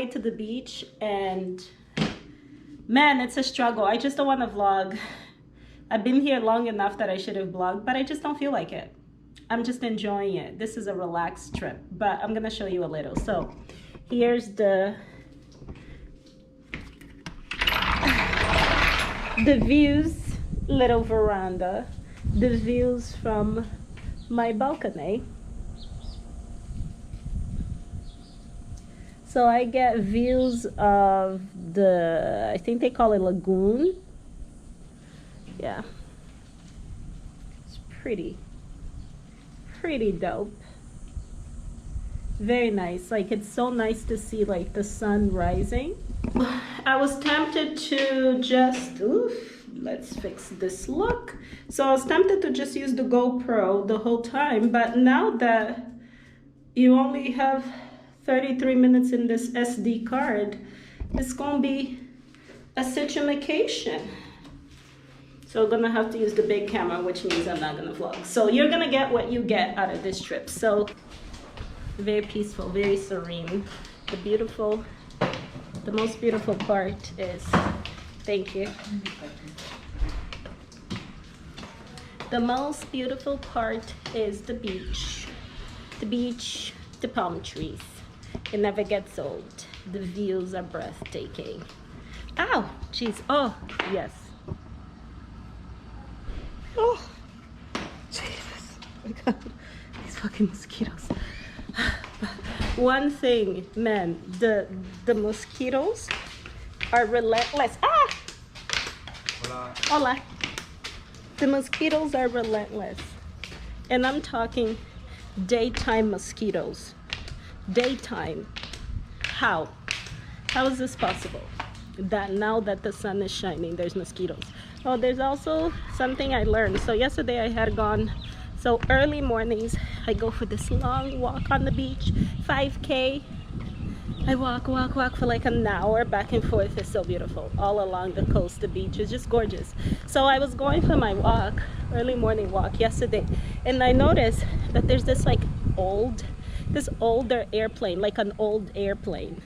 way to the beach, and man, it's a struggle. I just don't want to vlog. I've been here long enough that I should have vlogged, but I just don't feel like it. I'm just enjoying it. This is a relaxed trip, but I'm gonna show you a little. So here's the views, little veranda, the views from my balcony. So I get views of the, I think they call it lagoon. Yeah, it's pretty dope. Very nice. Like, it's so nice to see like the sun rising. I was tempted to just, let's fix this look. So I was tempted to just use the GoPro the whole time, but now that you only have 33 minutes in this SD card, it's gonna be a situation. So I'm gonna have to use the big camera, which means I'm not gonna vlog. So you're gonna get what you get out of this trip. So very peaceful, very serene. The most beautiful part is, thank you. The most beautiful part is the beach. The beach, the palm trees. It never gets old. The views are breathtaking. Ow, jeez, oh, yes. Oh, Jesus, oh my God, these fucking mosquitoes. One thing, man, the mosquitoes are relentless. Ah! Hola. Hola. The mosquitoes are relentless. And I'm talking daytime mosquitoes. Daytime. How? How is this possible? That now that the sun is shining, there's mosquitoes. Oh, there's also something I learned. So yesterday I had gone, so early mornings, I go for this long walk on the beach, 5K. I walk for like an hour back and forth. It's so beautiful. All along the coast, the beach is just gorgeous. So I was going for my walk, early morning walk yesterday, and I noticed that there's this like this older airplane, like an old airplane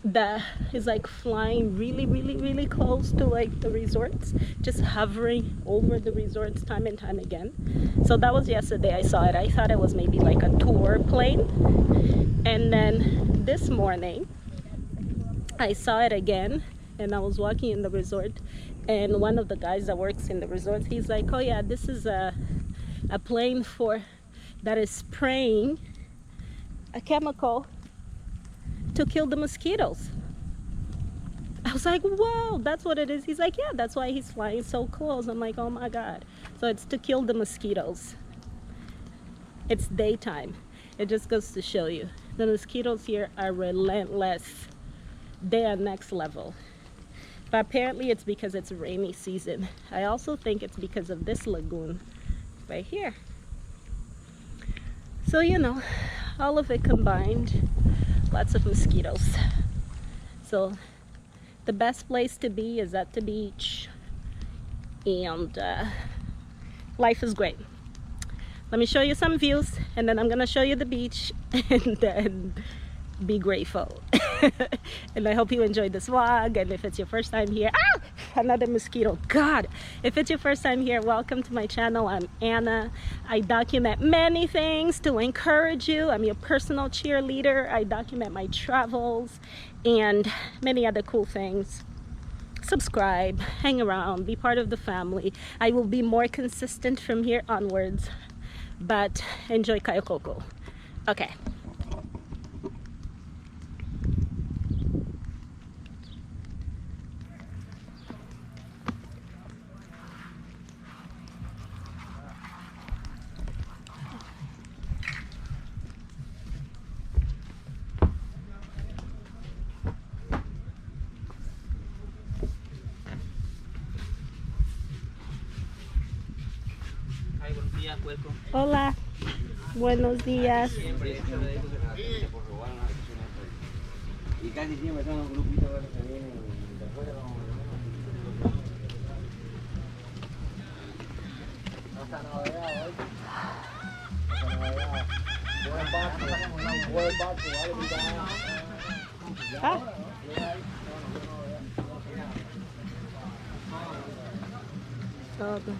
that is like flying really close to like the resorts, just hovering over the resorts time and time again. So that was yesterday I saw it. I thought it was maybe like a tour plane. And then this morning I saw it again, and I was walking in the resort, and one of the guys that works in the resort, he's like, oh yeah, this is a plane that is spraying a chemical to kill the mosquitoes. I was like, whoa, that's what it is. He's like, yeah, that's why he's flying so close. I'm like, oh my God. So it's to kill the mosquitoes. It's daytime. It just goes to show you. The mosquitoes here are relentless. They are next level. But apparently it's because it's rainy season. I also think it's because of this lagoon right here. So, you know, all of it combined, lots of mosquitoes. So the best place to be is at the beach, and life is great. Let me show you some views, and then I'm gonna show you the beach, and then be grateful. And I hope you enjoyed this vlog. And if it's your first time here, another mosquito, God, if it's your first time here, welcome to my channel. I'm Anna. I document many things to encourage you. I'm your personal cheerleader. I document my travels and many other cool things. Subscribe, hang around, be part of the family. I will be more consistent from here onwards, but enjoy Cayo Coco. Okay. Hola, buenos días. Y casi siempre son los grupitos que vienen de afuera. No está navegado hoy. No está navegado. Buen barco, ¿vale? Ah. Okay.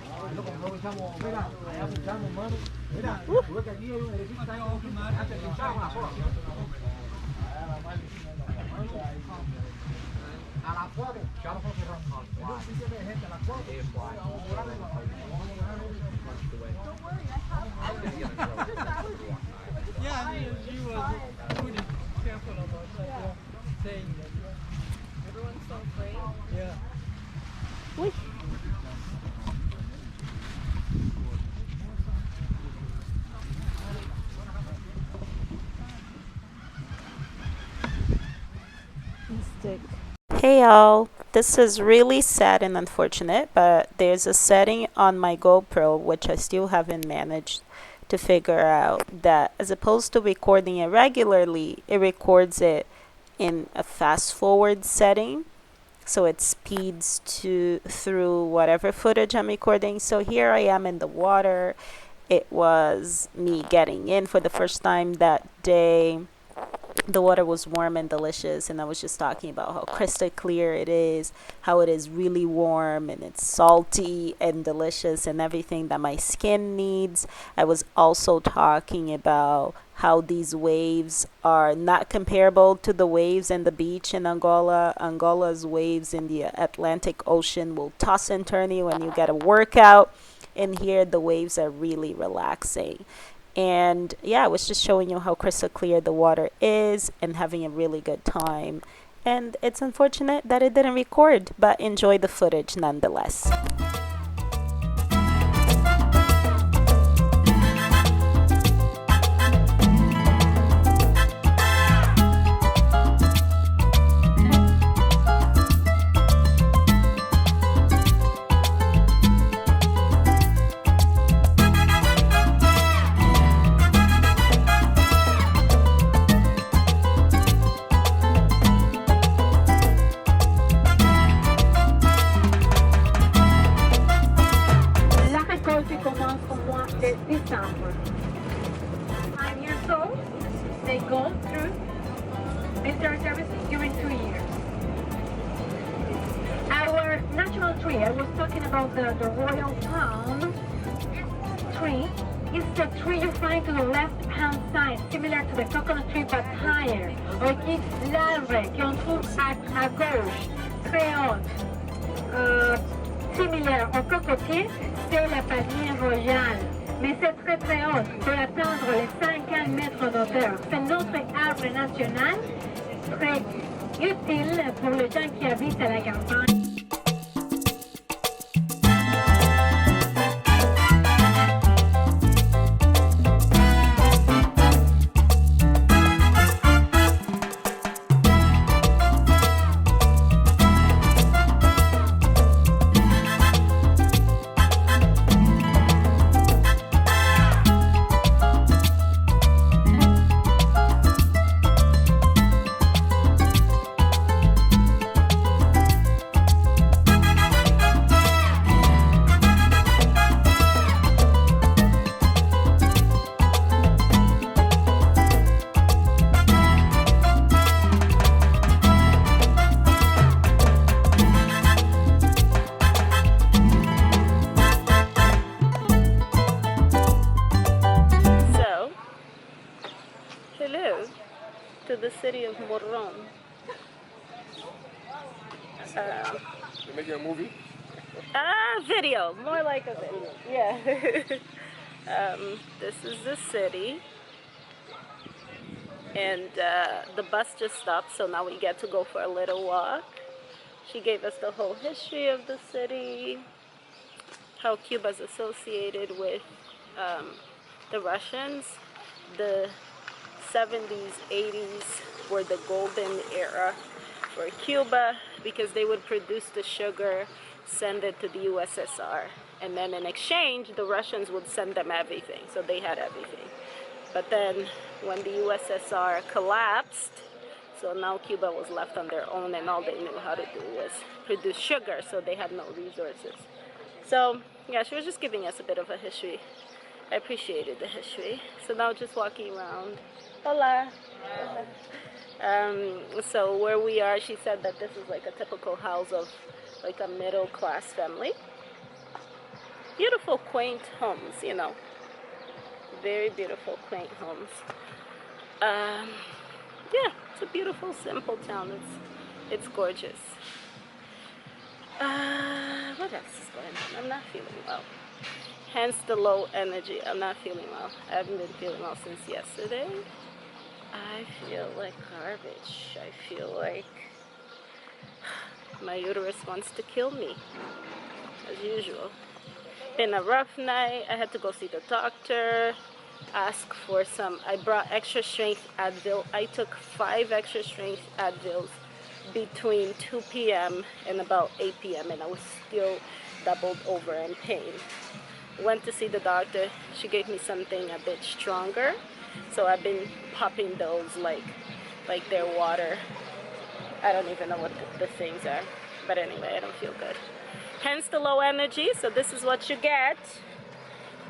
Yeah, I mean, she was really careful about saying that. Yeah. Everyone's so afraid. Yeah. Uy. Stick. Hey y'all, this is really sad and unfortunate, but there's a setting on my GoPro which I still haven't managed to figure out, that as opposed to recording it regularly, it records it in a fast forward setting, so it speeds through whatever footage I'm recording. So here I am in the water. It was me getting in for the first time that day. The water was warm and delicious, and I was just talking about how crystal clear it is, how it is really warm and it's salty and delicious and everything that my skin needs. I was also talking about how these waves are not comparable to the waves in the beach in Angola. Angola's waves in the Atlantic Ocean will toss and turn you and you get a workout. And here the waves are really relaxing. And yeah, I was just showing you how crystal clear the water is and having a really good time. And it's unfortunate that it didn't record, but enjoy the footage nonetheless. Commence au mois de décembre. 5 years old, they go through military service during 2 years. Our national tree, I was talking about the royal palm tree, is the tree you find to the left-hand side, similar to the coconut tree but higher. Ok, l'arbre qu'on trouve à gauche, très haute, similaire au cocotier, c'est la palmier royale. Mais c'est très très haut, peut atteindre les 50 mètres d'auteur. C'est notre arbre national, très utile pour les gens qui habitent à la campagne. To the city of Moron. You making a movie? Video, more like a video. Yeah. This is the city, and the bus just stopped, so now we get to go for a little walk. She gave us the whole history of the city, how Cuba is associated with the Russians. The 70s, 80s were the golden era for Cuba because they would produce the sugar, send it to the USSR, and then in exchange the Russians would send them everything, so they had everything. But then when the USSR collapsed, so now Cuba was left on their own, and all they knew how to do was produce sugar, so they had no resources. So yeah, she was just giving us a bit of a history. I appreciated the history. So now just walking around. Hola. So where we are, she said that this is like a typical house of like a middle class family. Beautiful, quaint homes, you know. Very beautiful, quaint homes. Yeah, it's a beautiful, simple town. It's gorgeous. What else is going on? I'm not feeling well. Hence the low energy. I'm not feeling well. I haven't been feeling well since yesterday. I feel like garbage. I feel like my uterus wants to kill me, as usual. Been a rough night. I had to go see the doctor, ask for some. I brought extra strength Advil. I took 5 extra strength Advils between 2 p.m. and about 8 p.m. and I was still doubled over in pain. Went to see the doctor. She gave me something a bit stronger. So I've been popping those like they're water. I don't even know what the things are. But anyway, I don't feel good. Hence the low energy. So this is what you get.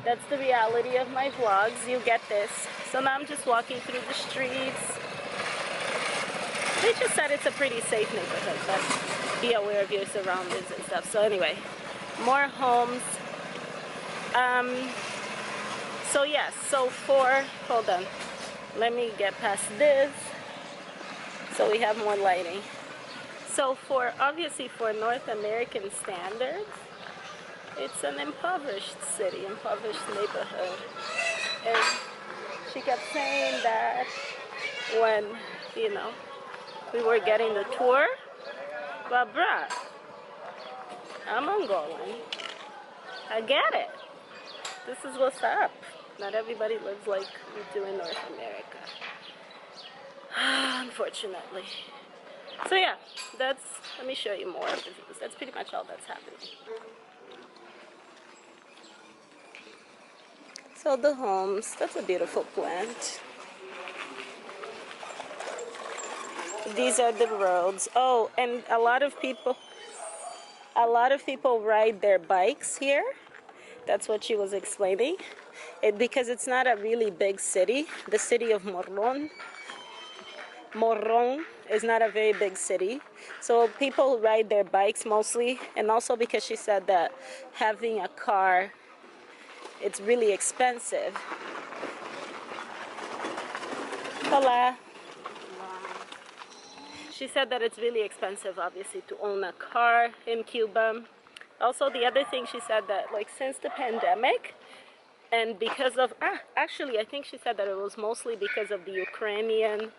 That's the reality of my vlogs. You get this. So now I'm just walking through the streets. They just said it's a pretty safe neighborhood, but be aware of your surroundings and stuff. So anyway, more homes. So yes, so hold on, let me get past this so we have more lighting. So obviously for North American standards, it's an impoverished city, impoverished neighborhood. And she kept saying that when, you know, we were getting the tour, but bruh, I'm Angolan. I get it. This is what's up. Not everybody lives like we do in North America. Unfortunately. So yeah, let me show you more of this. That's pretty much all that's happening. So the homes, that's a beautiful plant. These are the roads. Oh, and a lot of people ride their bikes here. That's what she was explaining. Because it's not a really big city. The city of Moron is not a very big city. So people ride their bikes mostly. And also because she said that having a car, it's really expensive. Hola. She said that it's really expensive, obviously, to own a car in Cuba. Also, the other thing she said that, like, since the pandemic, and because of, actually, I think she said that it was mostly because of the Ukrainian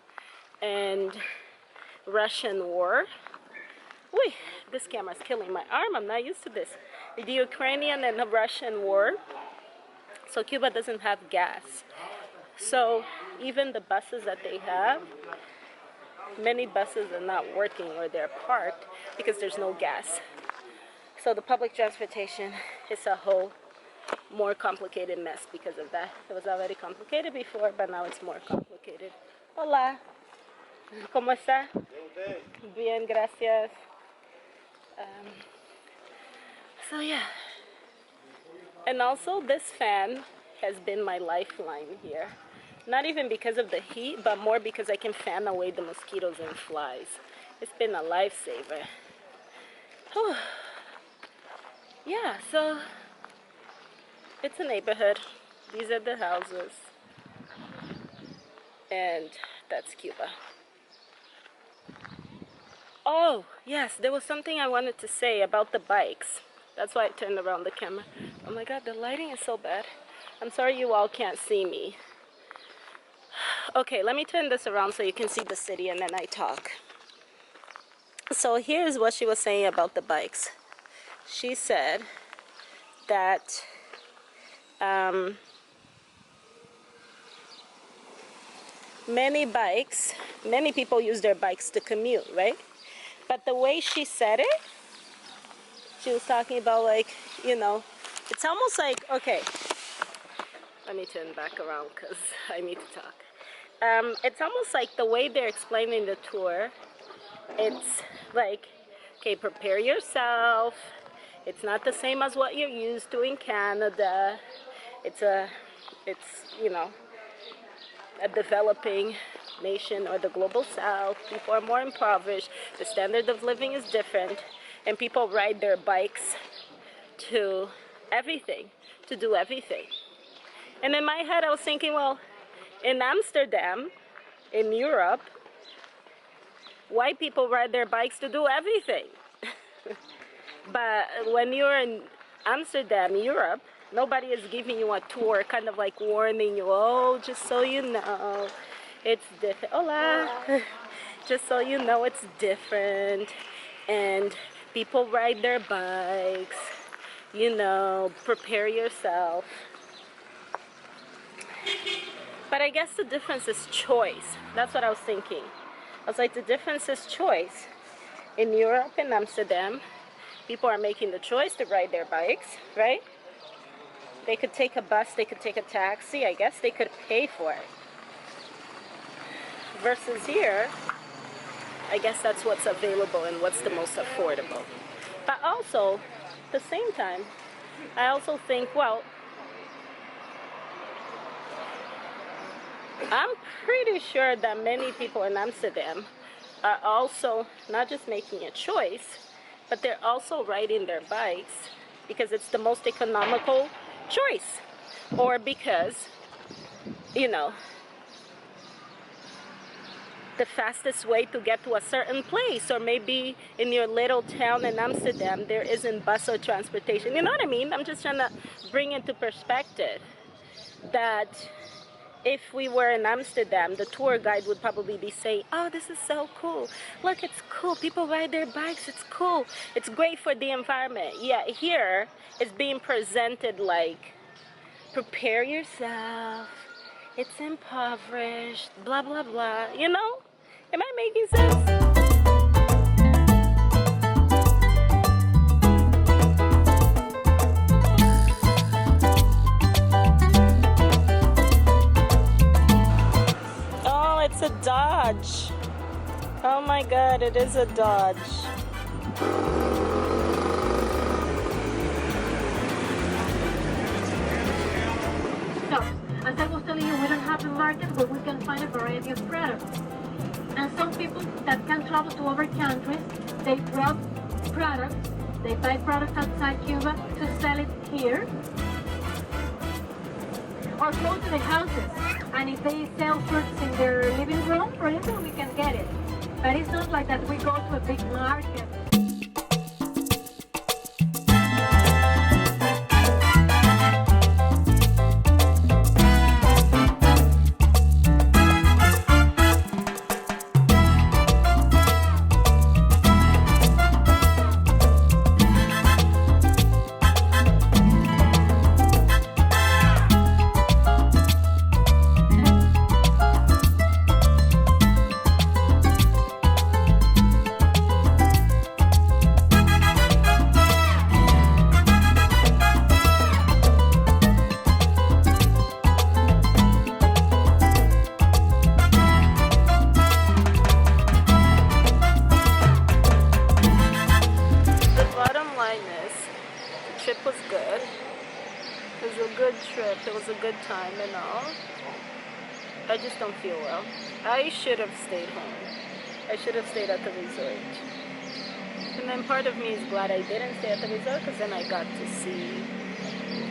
and Russian war. Wait, this camera's killing my arm. I'm not used to this. The Ukrainian and the Russian war. So Cuba doesn't have gas. So even the buses that they have, many buses are not working or they're parked because there's no gas. So the public transportation is a whole more complicated mess because of that. It was already complicated before, but now it's more complicated. Hola. ¿Cómo está? Bien, gracias. So yeah. And also this fan has been my lifeline here. Not even because of the heat, but more because I can fan away the mosquitoes and flies. It's been a lifesaver. Whew. Yeah, so it's a neighborhood. These are the houses. And that's Cuba. Oh, yes, there was something I wanted to say about the bikes. That's why I turned around the camera. Oh my God, the lighting is so bad. I'm sorry you all can't see me. Okay, let me turn this around so you can see the city and then I talk. So here's what she was saying about the bikes. She said that many people use their bikes to commute, right? But the way she said it, she was talking about, like, you know, it's almost like, okay, let me turn back around because I need to talk. It's almost like the way they're explaining the tour, it's like, okay, prepare yourself. It's not the same as what you're used to in Canada. It's you know, a developing nation or the global south. People are more impoverished. The standard of living is different. And people ride their bikes to everything, to do everything. And in my head, I was thinking, well, in Amsterdam, in Europe, white people ride their bikes to do everything. But when you're in Amsterdam, Europe, nobody is giving you a tour, kind of like warning you, oh, just so you know, it's different. Hola. Just so you know, it's different. And people ride their bikes, you know, prepare yourself. But I guess the difference is choice. That's what I was thinking. I was like, the difference is choice. In Europe, in Amsterdam, people are making the choice to ride their bikes, right? They could take a bus, they could take a taxi, I guess they could pay for it. Versus here, I guess that's what's available and what's the most affordable. But also, at the same time, I also think, well, I'm pretty sure that many people in Amsterdam are also not just making a choice, but they're also riding their bikes because it's the most economical choice, or because, you know, the fastest way to get to a certain place, or maybe in your little town in Amsterdam there isn't bus or transportation. You know what I mean? I'm just trying to bring into perspective that if we were in Amsterdam, the tour guide would probably be saying, oh, this is so cool. Look, it's cool. People ride their bikes. It's cool. It's great for the environment. Yeah, here it's being presented like, prepare yourself. It's impoverished, blah, blah, blah. You know? Am I making sense? It's a Dodge. Oh my God, it is a Dodge. So, as I was telling you, we don't have a market where we can find a variety of products. And some people that can travel to other countries, they brought products, they buy products outside Cuba to sell it here. Or go to the houses, and if they sell fruits in their living room, for instance, we can get it. But it's not like that we go to a big market. It was a good time and all. I just don't feel well. I should have stayed home. I should have stayed at the resort. And then part of me is glad I didn't stay at the resort because then I got to see.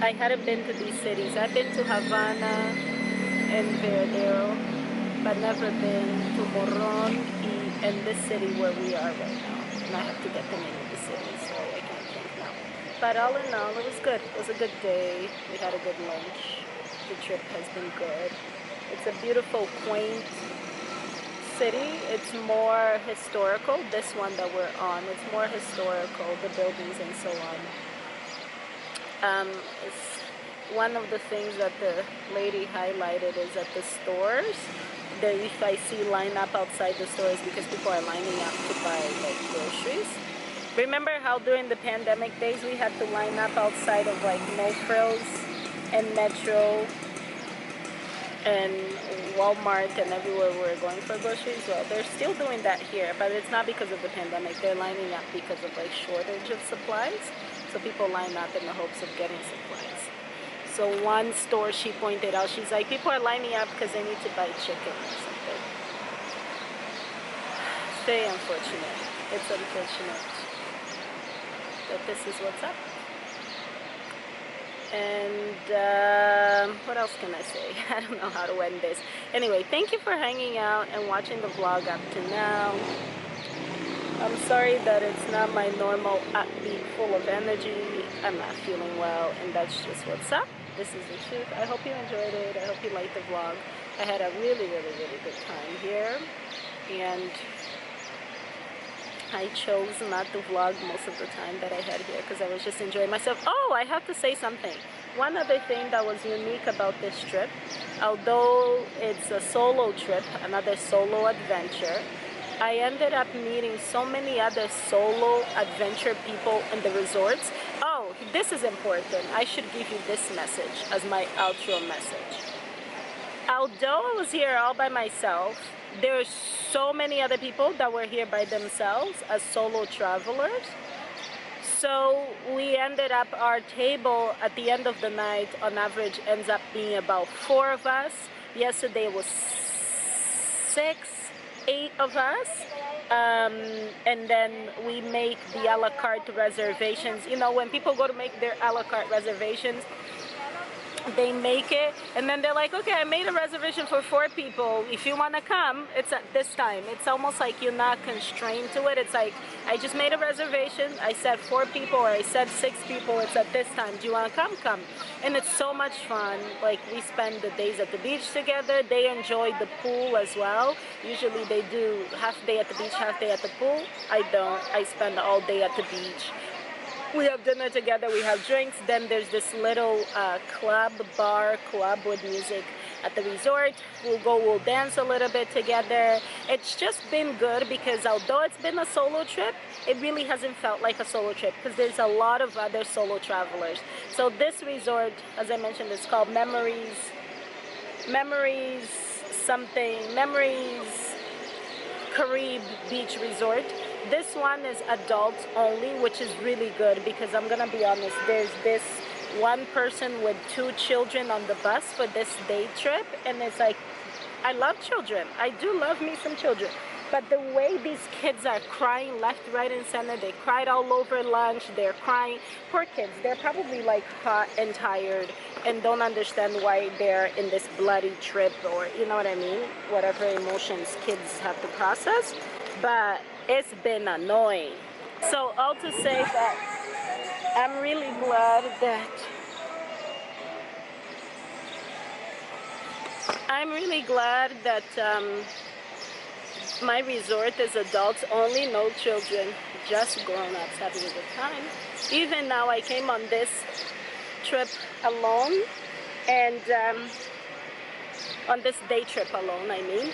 I hadn't been to these cities. I've been to Havana and Veradero, but never been to Moron and this city where we are right now. And I have to get the name of the city, so I can't think now. But all in all, it was good. It was a good day. We had a good lunch. The trip has been good. It's a beautiful, quaint city. It's more historical. This one that we're on, it's more historical, the buildings and so on. It's one of the things that the lady highlighted is that the stores, if I see line up outside the stores because people are lining up to buy like groceries. Remember how during the pandemic days we had to line up outside of like No Frills and Metro and Walmart and everywhere we were going for groceries? Well, they're still doing that here, but it's not because of the pandemic. They're lining up because of like shortage of supplies. So people line up in the hopes of getting supplies. So one store she pointed out, she's like, people are lining up because they need to buy chicken or something. very unfortunate. It's unfortunate that this is what's up. And what else can I say? I don't know how to end this. Anyway, thank you for hanging out and watching the vlog up to now. I'm sorry that it's not my normal upbeat, full of energy. I'm not feeling well, and that's just what's up. This is the truth. I hope you enjoyed it. I hope you liked the vlog. I had a really, really, really good time here, and I chose not to vlog most of the time that I had here because I was just enjoying myself. Oh, I have to say something. One other thing that was unique about this trip, although it's a solo trip, another solo adventure, I ended up meeting so many other solo adventure people in the resorts. Oh, this is important. I should give you this message as my outro message. Although I was here all by myself, there are so many other people that were here by themselves as solo travelers. So we ended up, our table at the end of the night on average ends up being about 4 of us. Yesterday it was 6, 8 of us. And then we make the a la carte reservations. You know, when people go to make their a la carte reservations, they make it and then they're like, okay, I made a reservation for 4 people. If you want to come, it's at this time. It's almost like you're not constrained to it. It's like, I just made a reservation. I said 4 people, or I said 6 people. It's at this time. Do you want to come? Come. And it's so much fun. Like, we spend the days at the beach together. They enjoy the pool as well. Usually they do half day at the beach, half day at the pool. I don't. I spend all day at the beach. We have dinner together, we have drinks, then there's this little bar club with music at the resort. We'll dance a little bit together. It's just been good because although it's been a solo trip, it really hasn't felt like a solo trip because there's a lot of other solo travelers. So this resort, as I mentioned, is called Memories Carib Beach Resort. This one is adults only, which is really good because I'm gonna be honest, there's this one person with 2 children on the bus for this day trip, and it's like, I love children. I do love me some children. But the way these kids are crying left, right, and center, they cried all over lunch, they're crying. Poor kids, they're probably like hot and tired and don't understand why they're in this bloody trip, or you know what I mean? Whatever emotions kids have to process. But it's been annoying. So all to say that I'm really glad that my resort is adults only, no children, just grown-ups having a good time. Even now I came on this trip alone, and on this day trip alone, I mean.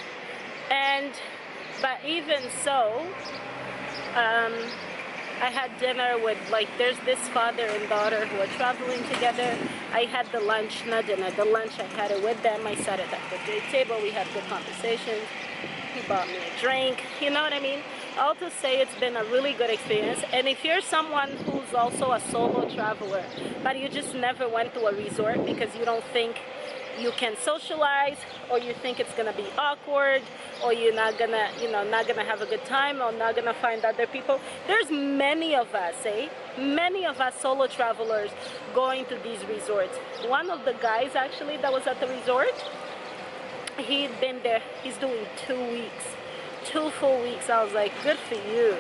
But even so, I had dinner with, like, there's this father and daughter who are traveling together. I had the lunch, not dinner, the lunch, I had it with them. I sat at the great table, we had good conversations. He bought me a drink, you know what I mean? All to say it's been a really good experience. And if you're someone who's also a solo traveler, but you just never went to a resort because you don't think you can socialize, or you think it's gonna be awkward, or you're not gonna, not gonna have a good time, or not gonna find other people. There's many of us, many of us solo travelers going to these resorts. One of the guys actually that was at the resort, he'd been there, he's doing 2 weeks, 2 full weeks. I was like, good for you.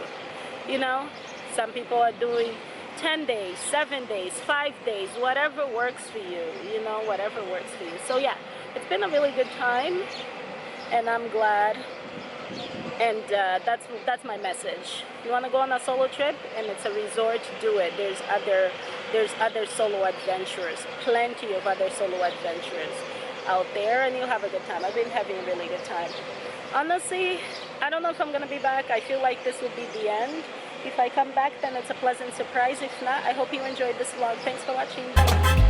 You know, some people are doing 10 days, 7 days, 5 days, whatever works for you, whatever works for you. So yeah, it's been a really good time, and I'm glad, and that's my message. You want to go on a solo trip and it's a resort, do it. There's other solo adventurers, plenty of other solo adventurers out there, and you'll have a good time. I've been having a really good time. Honestly, I don't know if I'm going to be back. I feel like this will be the end. If I come back, then it's a pleasant surprise. If not, I hope you enjoyed this vlog. Thanks for watching. Bye.